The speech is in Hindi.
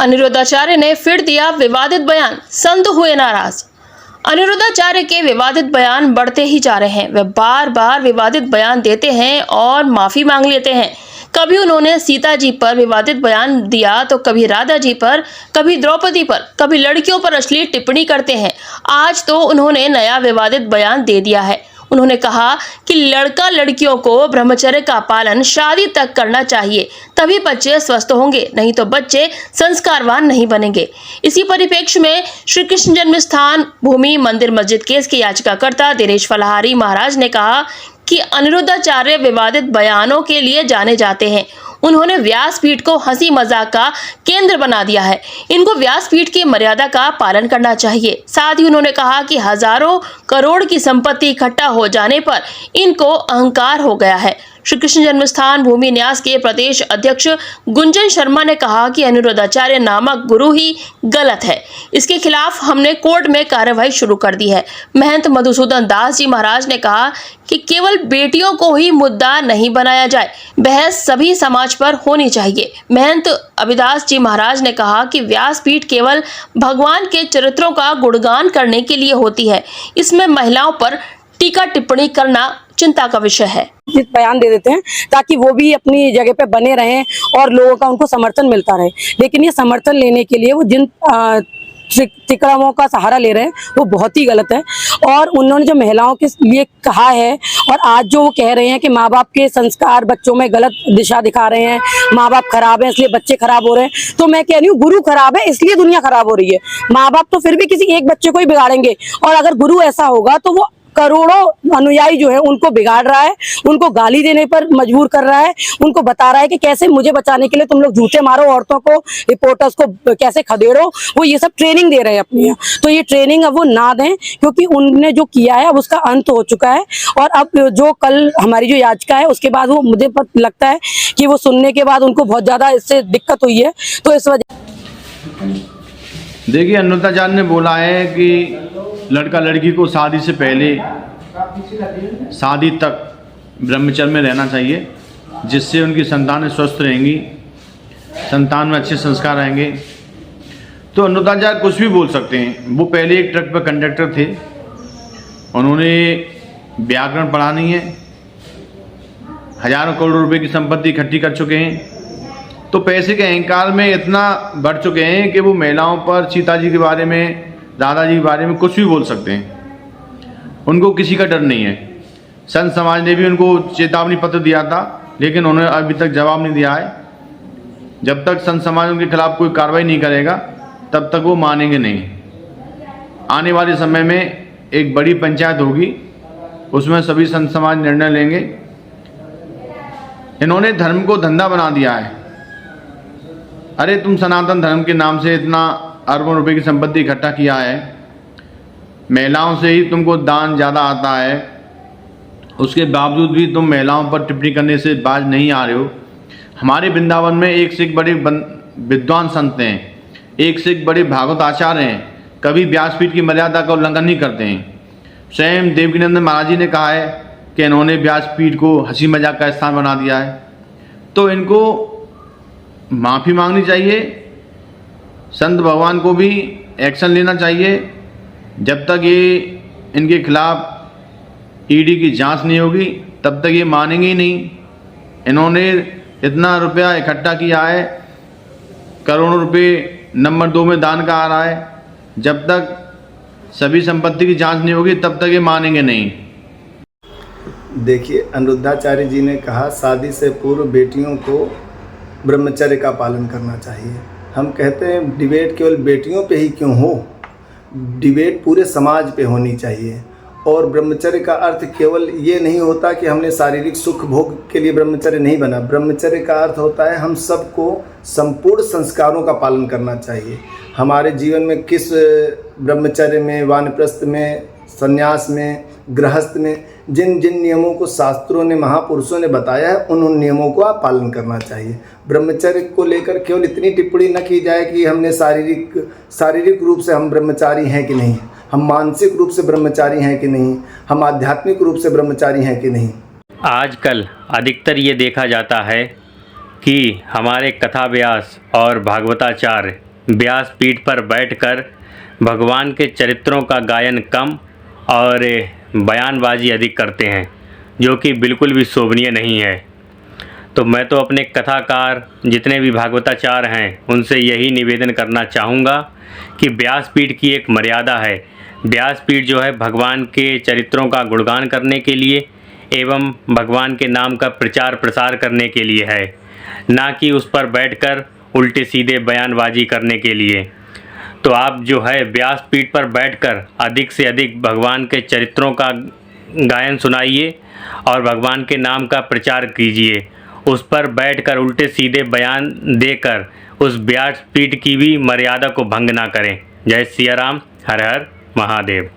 अनिरुद्धाचार्य ने फिर दिया विवादित बयान, संत हुए नाराज। अनिरुद्धाचार्य के विवादित बयान बढ़ते ही जा रहे हैं। वे बार बार विवादित बयान देते हैं और माफी मांग लेते हैं। कभी उन्होंने सीता जी पर विवादित बयान दिया तो कभी राधा जी पर, कभी द्रौपदी पर, कभी लड़कियों पर अश्लील टिप्पणी करते हैं। आज तो उन्होंने नया विवादित बयान दे दिया है। उन्होंने कहा कि लड़का लड़कियों को ब्रह्मचर्य का पालन शादी तक करना चाहिए, तभी बच्चे स्वस्थ होंगे, नहीं तो बच्चे संस्कारवान नहीं बनेंगे। इसी परिप्रेक्ष्य में श्री कृष्ण जन्म स्थान भूमि मंदिर मस्जिद केस के याचिकाकर्ता दिनेश फलाहारी महाराज ने कहा कि अनिरुद्धाचार्य विवादित बयानों के लिए जाने जाते हैं। उन्होंने व्यासपीठ को हंसी मजाक का केंद्र बना दिया है। इनको व्यासपीठ की मर्यादा का पालन करना चाहिए। साथ ही उन्होंने कहा कि हजारों करोड़ की संपत्ति इकट्ठा हो जाने पर इनको अहंकार हो गया है। श्री कृष्ण जन्मस्थान भूमि न्यास के प्रदेश अध्यक्ष गुंजन शर्मा ने कहा कि अनिरुद्धाचार्य नामक गुरु ही गलत है। इसके खिलाफ हमने कोर्ट में कार्रवाई शुरू कर दी है। महंत मधुसूदन दास जी महाराज ने कहा कि केवल बेटियों को ही मुद्दा नहीं बनाया जाए, बहस सभी समाज पर होनी चाहिए। महंत अभिदास जी महाराज ने कहा कि व्यासपीठ केवल भगवान के चरित्रों का गुणगान करने के लिए होती है। इसमें महिलाओं पर टीका टिप्पणी करना चिंता का विषय है। बयान दे देते हैं ताकि वो भी अपनी जगह पे बने रहें और लोगों का उनको समर्थन मिलता रहे, लेकिन ये समर्थन लेने के लिए वो जिन तिकड़मों का सहारा ले रहे हैं वो बहुत ही गलत है। और उन्होंने जो महिलाओं के लिए कहा है और आज जो वो कह रहे हैं कि माँ बाप के संस्कार बच्चों में गलत दिशा दिखा रहे हैं, माँ बाप खराब है इसलिए बच्चे खराब हो रहे हैं, तो मैं कह रही हूँ गुरु खराब है इसलिए दुनिया खराब हो रही है। माँ बाप तो फिर भी किसी एक बच्चे को ही बिगाड़ेंगे, और अगर गुरु ऐसा होगा तो वो करोड़ों अनुयायी जो है उनको बिगाड़ रहा है, उनको गाली देने पर मजबूर कर रहा है, उनको बता रहा है कि कैसे मुझे बचाने के लिए तुम लोग झूठे मारो, औरतों को, रिपोर्टर्स को कैसे खदेड़ो। वो ये सब ट्रेनिंग दे रहे हैं अपनी, तो ये ट्रेनिंग अब वो ना दें, क्योंकि उनने जो किया है अब उसका अंत हो चुका है। और अब जो कल हमारी जो याचिका है उसके बाद वो मुझे लगता है कि वो सुनने के बाद उनको बहुत ज्यादा इससे दिक्कत हुई है। तो इस वजह देखिए, अनिरुद्धाचार्य ने बोला है कि लड़का लड़की को शादी से पहले शादी तक ब्रह्मचर्य में रहना चाहिए, जिससे उनकी संतानें स्वस्थ रहेंगी, संतान में अच्छे संस्कार आएंगे। तो अनिरुद्धाचार्य कुछ भी बोल सकते हैं। वो पहले एक ट्रक पर कंडक्टर थे, उन्होंने व्याकरण पढ़ा नहीं है, हजारों करोड़ रुपए की संपत्ति इकट्ठी कर चुके हैं, तो पैसे के अहंकार में इतना बढ़ चुके हैं कि वो महिलाओं पर, सीता जी के बारे में, राधा जी के बारे में कुछ भी बोल सकते हैं। उनको किसी का डर नहीं है। संत समाज ने भी उनको चेतावनी पत्र दिया था, लेकिन उन्होंने अभी तक जवाब नहीं दिया है। जब तक संत समाज उनके खिलाफ कोई कार्रवाई नहीं करेगा तब तक वो मानेंगे नहीं। आने वाले समय में एक बड़ी पंचायत होगी, उसमें सभी संत समाज निर्णय लेंगे। इन्होंने धर्म को धंधा बना दिया है। अरे तुम सनातन धर्म के नाम से इतना अरबों रुपए की संपत्ति इकट्ठा किया है, महिलाओं से ही तुमको दान ज़्यादा आता है, उसके बावजूद भी तुम महिलाओं पर टिप्पणी करने से बाज नहीं आ रहे हो। हमारे वृंदावन में एक से एक बड़े विद्वान संत हैं, एक से एक बड़े भागवत आचार्य हैं, कभी व्यासपीठ की मर्यादा का उल्लंघन नहीं करते हैं। स्वयं देवकीनंदन महाराज जी ने कहा है कि इन्होंने व्यासपीठ को हंसी मजाक का स्थान बना दिया है। तो इनको माफ़ी मांगनी चाहिए, संत भगवान को भी एक्शन लेना चाहिए। जब तक ये इनके खिलाफ ईडी की जांच नहीं होगी तब तक ये मानेंगे ही नहीं। इन्होंने इतना रुपया इकट्ठा किया है, करोड़ों रुपए नंबर 2 में दान का आ रहा है। जब तक सभी संपत्ति की जांच नहीं होगी तब तक ये मानेंगे नहीं। देखिए, अनिरुद्धाचार्य जी ने कहा शादी से पूर्व बेटियों को ब्रह्मचर्य का पालन करना चाहिए। हम कहते हैं डिबेट केवल बेटियों पे ही क्यों हो, डिबेट पूरे समाज पे होनी चाहिए। और ब्रह्मचर्य का अर्थ केवल ये नहीं होता कि हमने शारीरिक सुख भोग के लिए ब्रह्मचर्य नहीं बना। ब्रह्मचर्य का अर्थ होता है हम सबको संपूर्ण संस्कारों का पालन करना चाहिए। हमारे जीवन में किस ब्रह्मचर्य में, वानप्रस्थ में, संन्यास में, गृहस्थ में जिन जिन नियमों को शास्त्रों ने, महापुरुषों ने बताया है, उन नियमों को आप पालन करना चाहिए। ब्रह्मचर्य को लेकर केवल इतनी टिप्पणी न की जाए कि हमने शारीरिक रूप से हम ब्रह्मचारी हैं कि नहीं, हम मानसिक रूप से ब्रह्मचारी हैं कि नहीं, हम आध्यात्मिक रूप से ब्रह्मचारी हैं कि नहीं। आजकल अधिकतर ये देखा जाता है कि हमारे कथा व्यास और भागवताचार्य व्यासपीठ पर बैठकर भगवान के चरित्रों का गायन कम और बयानबाजी अधिक करते हैं, जो कि बिल्कुल भी शोभनीय नहीं है। तो मैं तो अपने कथाकार जितने भी भागवताचार्य हैं उनसे यही निवेदन करना चाहूँगा कि व्यासपीठ की एक मर्यादा है। व्यासपीठ जो है भगवान के चरित्रों का गुणगान करने के लिए एवं भगवान के नाम का प्रचार प्रसार करने के लिए है, ना कि उस पर बैठकर उल्टे सीधे बयानबाजी करने के लिए। तो आप जो है व्यासपीठ पर बैठकर अधिक से अधिक भगवान के चरित्रों का गायन सुनाइए और भगवान के नाम का प्रचार कीजिए। उस पर बैठकर उल्टे सीधे बयान देकर उस व्यासपीठ की भी मर्यादा को भंग ना करें। जय सिया राम, हर हर महादेव।